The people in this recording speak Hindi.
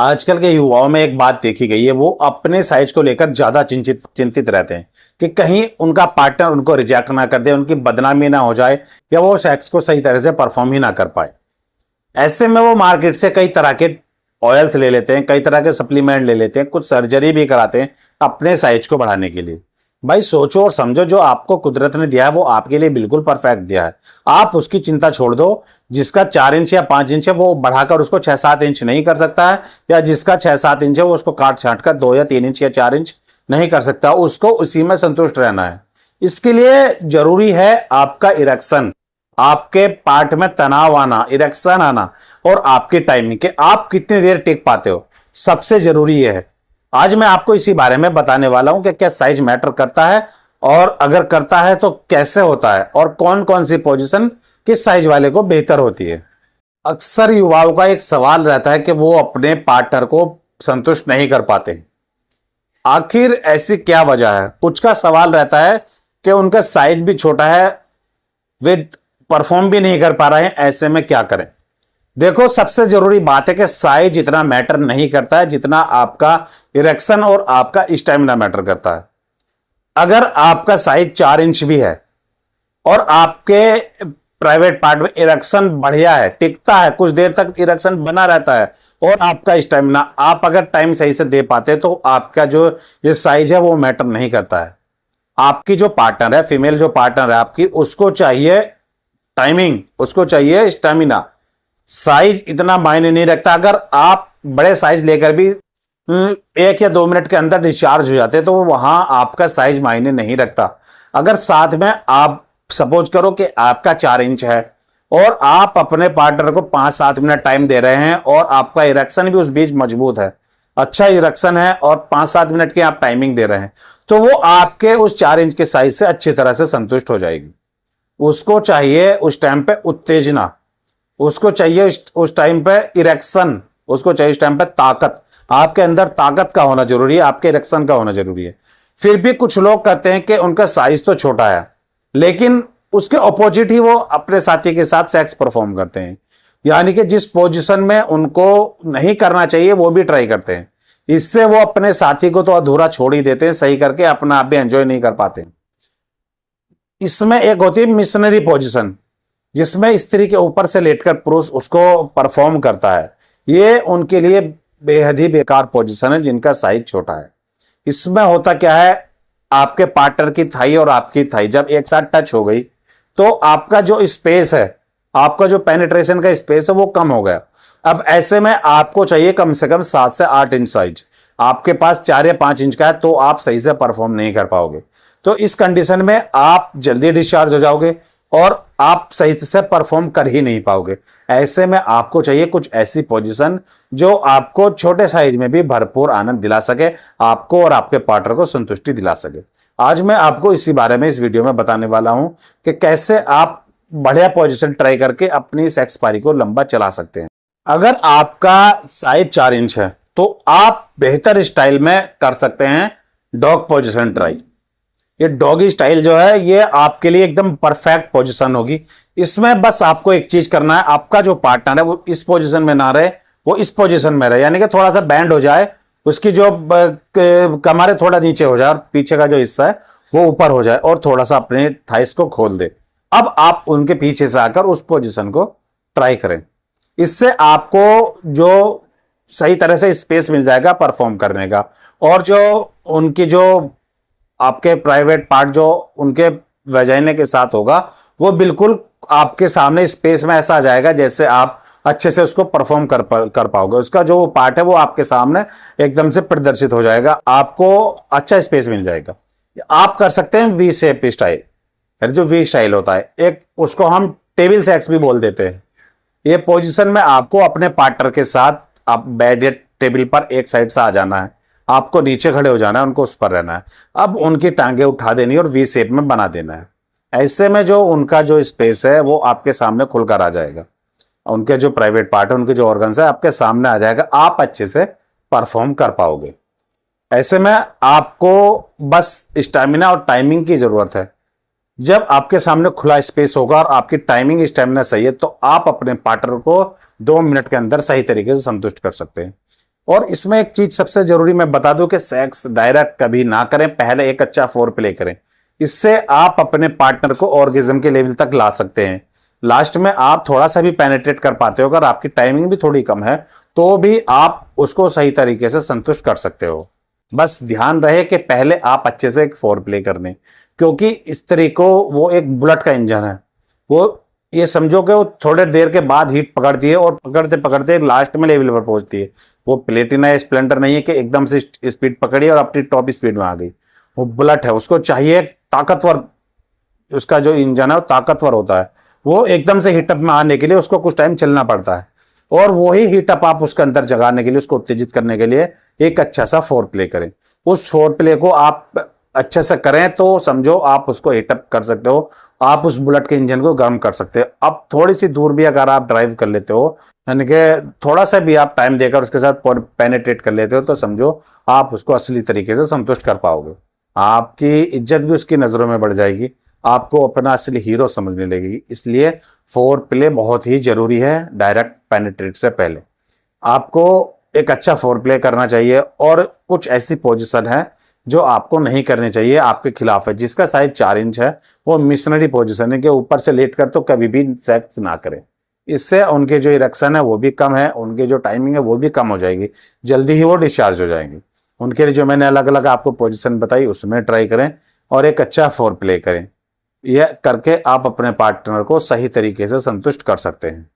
आजकल के युवाओं में एक बात देखी गई है, वो अपने साइज को लेकर ज्यादा चिंतित चिंतित रहते हैं कि कहीं उनका पार्टनर उनको रिजेक्ट ना कर दे, उनकी बदनामी ना हो जाए या वो सेक्स को सही तरह से परफॉर्म ही ना कर पाए। ऐसे में वो मार्केट से कई तरह के ऑयल्स ले लेते हैं, कई तरह के सप्लीमेंट ले लेते हैं, कुछ सर्जरी भी कराते हैं अपने साइज को बढ़ाने के लिए। भाई सोचो और समझो, जो आपको कुदरत ने दिया है वो आपके लिए बिल्कुल परफेक्ट दिया है। आप उसकी चिंता छोड़ दो। जिसका 4 इंच या 5 इंच है वो बढ़ाकर उसको 6-7 इंच नहीं कर सकता है, या जिसका 6-7 इंच है वो उसको काट छांट कर 2 या 3 इंच या 4 इंच नहीं कर सकता। उसको उसी में संतुष्ट रहना है। इसके लिए जरूरी है आपका इरेक्शन, आपके पार्ट में तनाव आना, इरेक्शन आना, और आपकी टाइमिंग के आप कितनी देर टिक पाते हो, सबसे जरूरी है। आज मैं आपको इसी बारे में बताने वाला हूं कि क्या साइज मैटर करता है, और अगर करता है तो कैसे होता है, और कौन कौन सी पोजीशन किस साइज वाले को बेहतर होती है। अक्सर युवाओं का एक सवाल रहता है कि वो अपने पार्टनर को संतुष्ट नहीं कर पाते। आखिर ऐसी क्या वजह है? कुछ का सवाल रहता है कि उनका साइज भी छोटा है, वे परफॉर्म भी नहीं कर पा रहे हैं, ऐसे में क्या करें। देखो, सबसे जरूरी बात है कि साइज इतना मैटर नहीं करता है जितना आपका इरेक्शन और आपका स्टैमिना मैटर करता है। अगर आपका साइज 4 इंच भी है और आपके प्राइवेट पार्ट में इरेक्शन बढ़िया है, टिकता है, कुछ देर तक इरेक्शन बना रहता है, और आपका स्टैमिना आप अगर टाइम सही से दे पाते तो आपका जो ये साइज है वो मैटर नहीं करता है। आपकी जो पार्टनर है, फीमेल जो पार्टनर है आपकी, उसको चाहिए टाइमिंग, उसको चाहिए स्टैमिना। साइज इतना मायने नहीं रखता। अगर आप बड़े साइज लेकर भी 1 या 2 मिनट के अंदर डिस्चार्ज हो जाते तो वहां आपका साइज मायने नहीं रखता। अगर साथ में आप सपोज करो कि आपका 4 इंच है और आप अपने पार्टनर को 5-7 मिनट टाइम दे रहे हैं, और आपका इरेक्शन भी उस बीच मजबूत है, अच्छा इरेक्शन है, और 5-7 मिनट की आप टाइमिंग दे रहे हैं, तो वो आपके उस 4 इंच के साइज से अच्छी तरह से संतुष्ट हो जाएगी। उसको चाहिए उस टाइम पे उत्तेजना, उसको चाहिए उस टाइम पे इरेक्शन, उसको चाहिए उस टाइम पे ताकत। आपके अंदर ताकत का होना जरूरी है, आपके इरेक्शन का होना जरूरी है। फिर भी कुछ लोग करते हैं कि उनका साइज तो छोटा है, लेकिन उसके ऑपोजिट ही वो अपने साथी के साथ सेक्स परफॉर्म करते हैं, यानी कि जिस पोजीशन में उनको नहीं करना चाहिए वो भी ट्राई करते हैं। इससे वो अपने साथी को तो अधूरा छोड़ ही देते हैं, सही करके अपना आप भी एंजॉय नहीं कर पाते। इसमें एक होती है मिशनरी पोजीशन, जिसमें स्त्री के ऊपर से लेटकर पुरुष उसको परफॉर्म करता है। ये उनके लिए बेहद ही बेकार पोजीशन है जिनका साइज छोटा है। इसमें होता क्या है, आपके पार्टनर की थाई और आपकी थाई जब एक साथ टच हो गई तो आपका जो स्पेस है, आपका जो पेनिट्रेशन का स्पेस है वो कम हो गया। अब ऐसे में आपको चाहिए कम से कम 7 से 8 इंच साइज। आपके पास 4 या 5 इंच का है तो आप सही से परफॉर्म नहीं कर पाओगे। तो इस कंडीशन में आप जल्दी डिस्चार्ज हो जाओगे और आप सही से परफॉर्म कर ही नहीं पाओगे। ऐसे में आपको चाहिए कुछ ऐसी पोजीशन जो आपको छोटे साइज में भी भरपूर आनंद दिला सके, आपको और आपके पार्टनर को संतुष्टि दिला सके। आज मैं आपको इसी बारे में इस वीडियो में बताने वाला हूं कि कैसे आप बढ़िया पोजीशन ट्राई करके अपनी सेक्स पारी को लंबा चला सकते हैं। अगर आपका साइज 4 इंच है तो आप बेहतर स्टाइल में कर सकते हैं डॉग पोजीशन ट्राई। ये डॉगी स्टाइल जो है ये आपके लिए एकदम परफेक्ट पोजीशन होगी। इसमें बस आपको एक चीज करना है, आपका जो पार्टनर है वो इस पोजीशन में ना रहे, वो इस पोजीशन में रहे, यानी कि थोड़ा सा बैंड हो जाए, उसकी जो कमर थोड़ा नीचे हो जाए और पीछे का जो हिस्सा है वो ऊपर हो जाए, और थोड़ा सा अपने थाइस को खोल दे। अब आप उनके पीछे से आकर उस पोजीशन को ट्राई करें। इससे आपको जो सही तरह से स्पेस मिल जाएगा परफॉर्म करने का, और जो उनकी जो आपके प्राइवेट पार्ट जो उनके वजाइने के साथ होगा वो बिल्कुल आपके सामने स्पेस में ऐसा आ जाएगा जैसे आप अच्छे से उसको परफॉर्म कर पाओगे। उसका जो पार्ट है वो आपके सामने एकदम से प्रदर्शित हो जाएगा, आपको अच्छा स्पेस मिल जाएगा। आप कर सकते हैं वी शेप स्टाइल, जो वी स्टाइल होता है, एक उसको हम टेबल सेक्स भी बोल देते हैं। ये पोजीशन में आपको अपने पार्टनर के साथ आप बेड या टेबल पर एक साइड से आ जाना है, आपको नीचे खड़े हो जाना है, उनको उस पर रहना है। अब उनकी टांगे उठा देनी और वी शेप में बना देना है। ऐसे में जो उनका जो स्पेस है वो आपके सामने खुलकर आ जाएगा, उनके जो प्राइवेट पार्ट है, उनके जो ऑर्गन्स है आपके सामने आ जाएगा, आप अच्छे से परफॉर्म कर पाओगे। ऐसे में आपको बस स्टैमिना और टाइमिंग की जरूरत है। जब आपके सामने खुला स्पेस होगा और आपकी टाइमिंग स्टैमिना सही है तो आप अपने पार्टनर को 2 मिनट के अंदर सही तरीके से संतुष्ट कर सकते हैं। और इसमें एक चीज सबसे जरूरी मैं बता दूं कि सेक्स डायरेक्ट कभी ना करें, पहले एक अच्छा फोर प्ले करें। इससे आप अपने पार्टनर को ऑर्गेज्म के लेवल तक ला सकते हैं। लास्ट में आप थोड़ा सा भी पेनिट्रेट कर पाते हो, अगर आपकी टाइमिंग भी थोड़ी कम है तो भी आप उसको सही तरीके से संतुष्ट कर सकते हो। बस ध्यान रहे कि पहले आप अच्छे से एक फोर प्ले कर लें, क्योंकि स्त्री को वो एक बुलेट का इंजन है। वो ये समझो कि वो थोड़े देर के बाद हीट पकड़ती है और पकड़ते पकड़ते लास्ट में लेवल पर पहुंचती है। वो प्लेटिना या स्प्लेंडर नहीं है कि एकदम से स्पीड पकड़ी और अपनी टॉप स्पीड में आ गई। वो बुलेट है, उसको चाहिए ताकतवर, उसका जो इंजन है वो ताकतवर होता है। वो एकदम से हीटअप में आने के लिए उसको कुछ टाइम चलना पड़ता है, और वही हीटअप आप उसके अंदर जगाने के लिए, उसको उत्तेजित करने के लिए एक अच्छा सा फोर प्ले करें। उस फोर प्ले को आप अच्छे से करें तो समझो आप उसको हीटअप कर सकते हो, आप उस बुलेट के इंजन को गर्म कर सकते हो। अब थोड़ी सी दूर भी अगर आप ड्राइव कर लेते हो, यानी कि थोड़ा सा भी आप टाइम देकर उसके साथ पेनिट्रेट कर लेते हो, तो समझो आप उसको असली तरीके से संतुष्ट कर पाओगे। आपकी इज्जत भी उसकी नजरों में बढ़ जाएगी, आपको अपना असली हीरो समझने लगेगी। इसलिए फोर प्ले बहुत ही जरूरी है डायरेक्ट पेनिट्रेट से पहले। आपको एक अच्छा फोर प्ले करना चाहिए, और कुछ ऐसी पोजीशन है जो आपको नहीं करनी चाहिए, आपके खिलाफ है। जिसका साइज 4 इंच है वो मिशनरी पोजीशन है कि ऊपर से लेट कर तो कभी भी सेक्स ना करें। इससे उनके जो इरेक्शन है वो भी कम है, उनकी जो टाइमिंग है वो भी कम हो जाएगी, जल्दी ही वो डिस्चार्ज हो जाएंगे। उनके लिए जो मैंने अलग अलग आपको पोजीशन बताई उसमें ट्राई करें और एक अच्छा फोर प्ले करें। यह करके आप अपने पार्टनर को सही तरीके से संतुष्ट कर सकते हैं।